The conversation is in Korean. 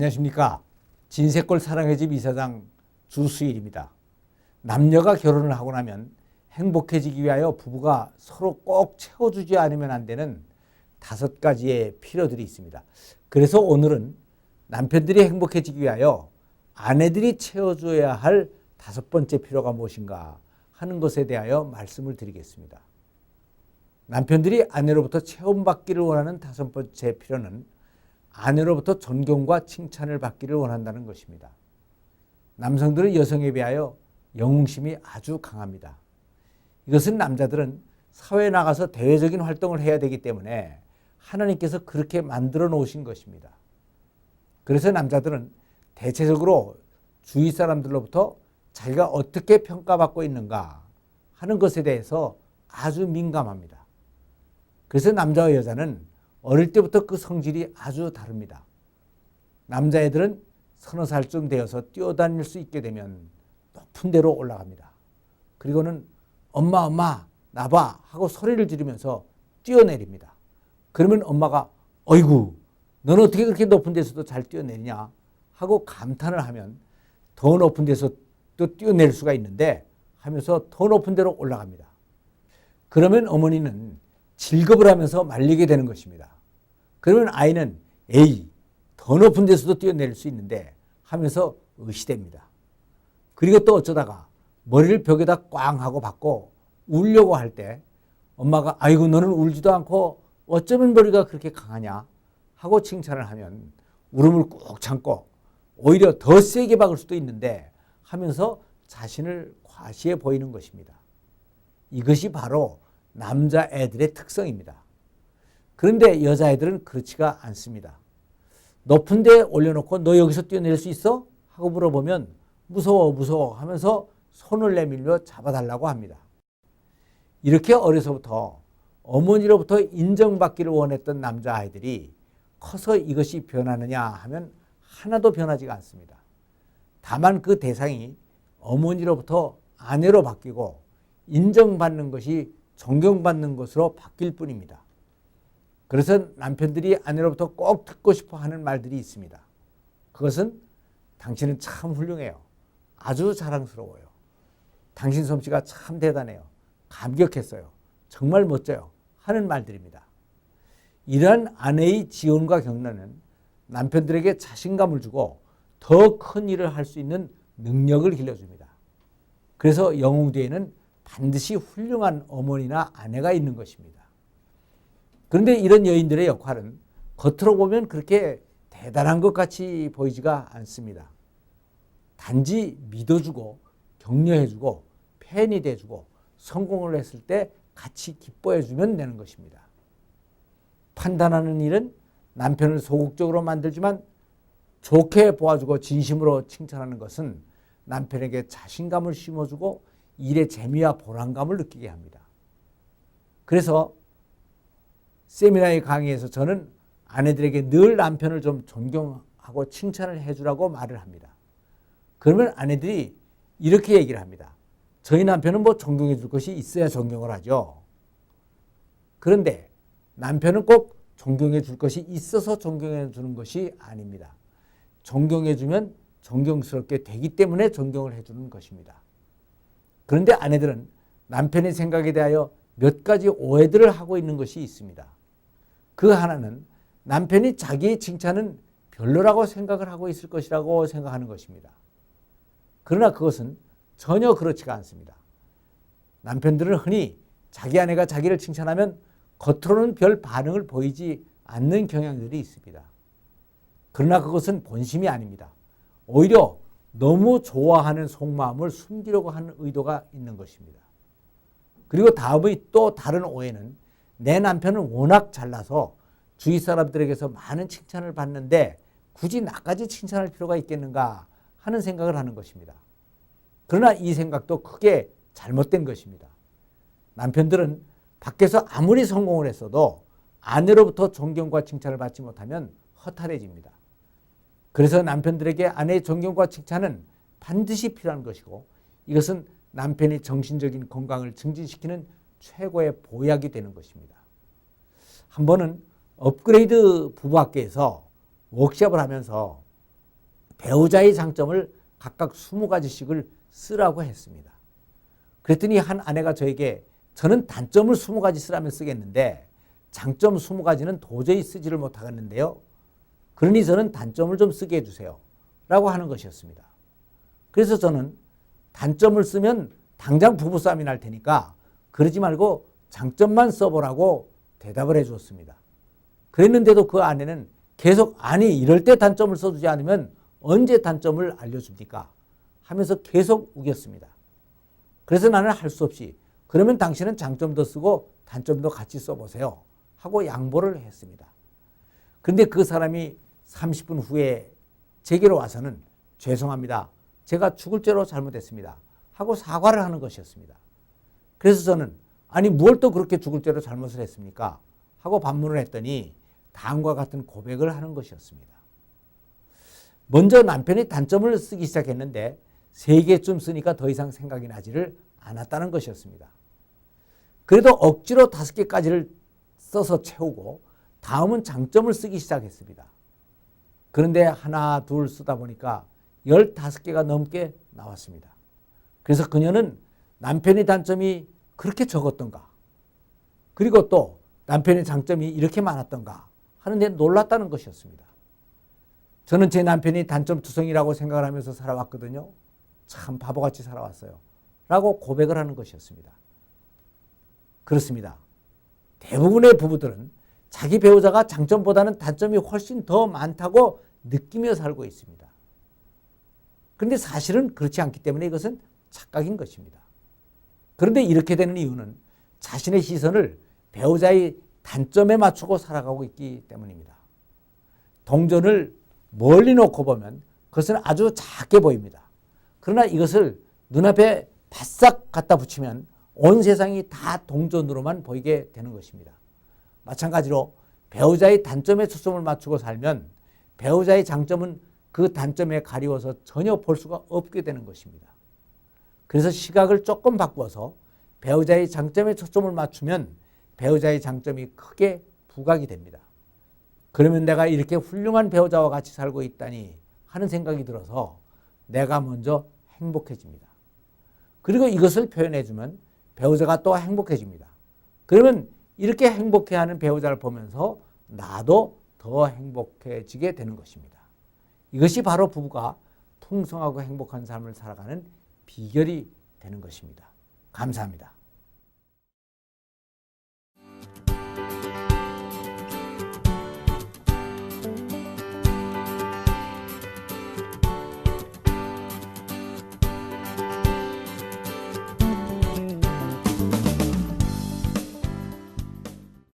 안녕하십니까. 진세골 사랑의 집 이사장 주수일입니다. 남녀가 결혼을 하고 나면 행복해지기 위하여 부부가 서로 꼭 채워주지 않으면 안 되는 5가지의 필요들이 있습니다. 그래서 오늘은 남편들이 행복해지기 위하여 아내들이 채워줘야 할 5번째 필요가 무엇인가 하는 것에 대하여 말씀을 드리겠습니다. 남편들이 아내로부터 체험받기를 원하는 5번째 필요는 아내로부터 존경과 칭찬을 받기를 원한다는 것입니다. 남성들은 여성에 비하여 영웅심이 아주 강합니다. 이것은 남자들은 사회에 나가서 대외적인 활동을 해야 되기 때문에 하나님께서 그렇게 만들어 놓으신 것입니다. 그래서 남자들은 대체적으로 주위 사람들로부터 자기가 어떻게 평가받고 있는가 하는 것에 대해서 아주 민감합니다. 그래서 남자와 여자는 어릴 때부터 그 성질이 아주 다릅니다. 남자애들은 서너 살쯤 되어서 뛰어다닐 수 있게 되면 높은 데로 올라갑니다. 그리고는 엄마 나봐 하고 소리를 지르면서 뛰어내립니다. 그러면 엄마가 어이구 너는 어떻게 그렇게 높은 데서도 잘 뛰어내리냐 하고 감탄을 하면 더 높은 데서 또 뛰어내릴 수가 있는데 하면서 더 높은 데로 올라갑니다. 그러면 어머니는 질겁을 하면서 말리게 되는 것입니다. 그러면 아이는 에이 더 높은 데서도 뛰어내릴 수 있는데 하면서 의시됩니다. 그리고 또 어쩌다가 머리를 벽에다 꽝 하고 박고 울려고 할 때 엄마가 아이고 너는 울지도 않고 어쩌면 머리가 그렇게 강하냐 하고 칭찬을 하면 울음을 꾹 참고 오히려 더 세게 박을 수도 있는데 하면서 자신을 과시해 보이는 것입니다. 이것이 바로 남자애들의 특성입니다. 그런데 여자애들은 그렇지가 않습니다. 높은 데 올려놓고 너 여기서 뛰어내릴 수 있어? 하고 물어보면 무서워 하면서 손을 내밀며 잡아달라고 합니다. 이렇게 어려서부터 어머니로부터 인정받기를 원했던 남자아이들이 커서 이것이 변하느냐 하면 하나도 변하지가 않습니다. 다만 그 대상이 어머니로부터 아내로 바뀌고 인정받는 것이 존경받는 것으로 바뀔 뿐입니다. 그래서 남편들이 아내로부터 꼭 듣고 싶어 하는 말들이 있습니다. 그것은 당신은 참 훌륭해요. 아주 자랑스러워요. 당신 솜씨가 참 대단해요. 감격했어요. 정말 멋져요. 하는 말들입니다. 이러한 아내의 지원과 격려는 남편들에게 자신감을 주고 더 큰 일을 할 수 있는 능력을 길러줍니다. 그래서 영웅 뒤에는 반드시 훌륭한 어머니나 아내가 있는 것입니다. 그런데 이런 여인들의 역할은 겉으로 보면 그렇게 대단한 것 같이 보이지가 않습니다. 단지 믿어주고 격려해주고 팬이 돼주고 성공을 했을 때 같이 기뻐해주면 되는 것입니다. 판단하는 일은 남편을 소극적으로 만들지만 좋게 보아주고 진심으로 칭찬하는 것은 남편에게 자신감을 심어주고 일의 재미와 보람감을 느끼게 합니다. 그래서 세미나의 강의에서 저는 아내들에게 늘 남편을 좀 존경하고 칭찬을 해주라고 말을 합니다. 그러면 아내들이 이렇게 얘기를 합니다. 저희 남편은 뭐 존경해 줄 것이 있어야 존경을 하죠. 그런데 남편은 꼭 존경해 줄 것이 있어서 존경해 주는 것이 아닙니다. 존경해 주면 존경스럽게 되기 때문에 존경을 해주는 것입니다. 그런데 아내들은 남편의 생각에 대하여 몇 가지 오해들을 하고 있는 것이 있습니다. 그 하나는 남편이 자기의 칭찬은 별로라고 생각을 하고 있을 것이라고 생각하는 것입니다. 그러나 그것은 전혀 그렇지가 않습니다. 남편들은 흔히 자기 아내가 자기를 칭찬하면 겉으로는 별 반응을 보이지 않는 경향들이 있습니다. 그러나 그것은 본심이 아닙니다. 오히려 너무 좋아하는 속마음을 숨기려고 하는 의도가 있는 것입니다. 그리고 다음의 또 다른 오해는 내 남편은 워낙 잘나서 주위 사람들에게서 많은 칭찬을 받는데 굳이 나까지 칭찬할 필요가 있겠는가 하는 생각을 하는 것입니다. 그러나 이 생각도 크게 잘못된 것입니다. 남편들은 밖에서 아무리 성공을 했어도 아내로부터 존경과 칭찬을 받지 못하면 허탈해집니다. 그래서 남편들에게 아내의 존경과 칭찬은 반드시 필요한 것이고 이것은 남편의 정신적인 건강을 증진시키는 최고의 보약이 되는 것입니다. 한 번은 업그레이드 부부학교에서 워크숍을 하면서 배우자의 장점을 각각 20가지씩을 쓰라고 했습니다. 그랬더니 한 아내가 저에게 저는 단점을 20가지 쓰라면 쓰겠는데 장점 20가지는 도저히 쓰지를 못하겠는데요. 그러니 저는 단점을 좀 쓰게 해주세요. 라고 하는 것이었습니다. 그래서 저는 단점을 쓰면 당장 부부싸움이 날 테니까 그러지 말고 장점만 써보라고 대답을 해 주었습니다. 그랬는데도 그 아내는 계속 아니 이럴 때 단점을 써주지 않으면 언제 단점을 알려줍니까? 하면서 계속 우겼습니다. 그래서 나는 할 수 없이 그러면 당신은 장점도 쓰고 단점도 같이 써보세요 하고 양보를 했습니다. 그런데 그 사람이 30분 후에 제게로 와서는 죄송합니다. 제가 죽을 죄로 잘못했습니다. 하고 사과를 하는 것이었습니다. 그래서 저는 아니 뭘 또 그렇게 죽을 죄로 잘못을 했습니까? 하고 반문을 했더니 다음과 같은 고백을 하는 것이었습니다. 먼저 남편이 단점을 쓰기 시작했는데 3개쯤 쓰니까 더 이상 생각이 나지를 않았다는 것이었습니다. 그래도 억지로 5개까지를 써서 채우고 다음은 장점을 쓰기 시작했습니다. 그런데 하나 둘 쓰다 보니까 15개가 넘게 나왔습니다. 그래서 그녀는 남편의 단점이 그렇게 적었던가, 그리고 또 남편의 장점이 이렇게 많았던가 하는데 놀랐다는 것이었습니다. 저는 제 남편이 단점 투성이라고 생각을 하면서 살아왔거든요. 참 바보같이 살아왔어요. 라고 고백을 하는 것이었습니다. 그렇습니다. 대부분의 부부들은 자기 배우자가 장점보다는 단점이 훨씬 더 많다고 느끼며 살고 있습니다. 그런데 사실은 그렇지 않기 때문에 이것은 착각인 것입니다. 그런데 이렇게 되는 이유는 자신의 시선을 배우자의 단점에 맞추고 살아가고 있기 때문입니다. 동전을 멀리 놓고 보면 그것은 아주 작게 보입니다. 그러나 이것을 눈앞에 바싹 갖다 붙이면 온 세상이 다 동전으로만 보이게 되는 것입니다. 마찬가지로 배우자의 단점에 초점을 맞추고 살면 배우자의 장점은 그 단점에 가리워서 전혀 볼 수가 없게 되는 것입니다. 그래서 시각을 조금 바꾸어서 배우자의 장점에 초점을 맞추면 배우자의 장점이 크게 부각이 됩니다. 그러면 내가 이렇게 훌륭한 배우자와 같이 살고 있다니 하는 생각이 들어서 내가 먼저 행복해집니다. 그리고 이것을 표현해주면 배우자가 또 행복해집니다. 그러면 이렇게 행복해하는 배우자를 보면서 나도 더 행복해지게 되는 것입니다. 이것이 바로 부부가 풍성하고 행복한 삶을 살아가는 비결이 되는 것입니다. 감사합니다.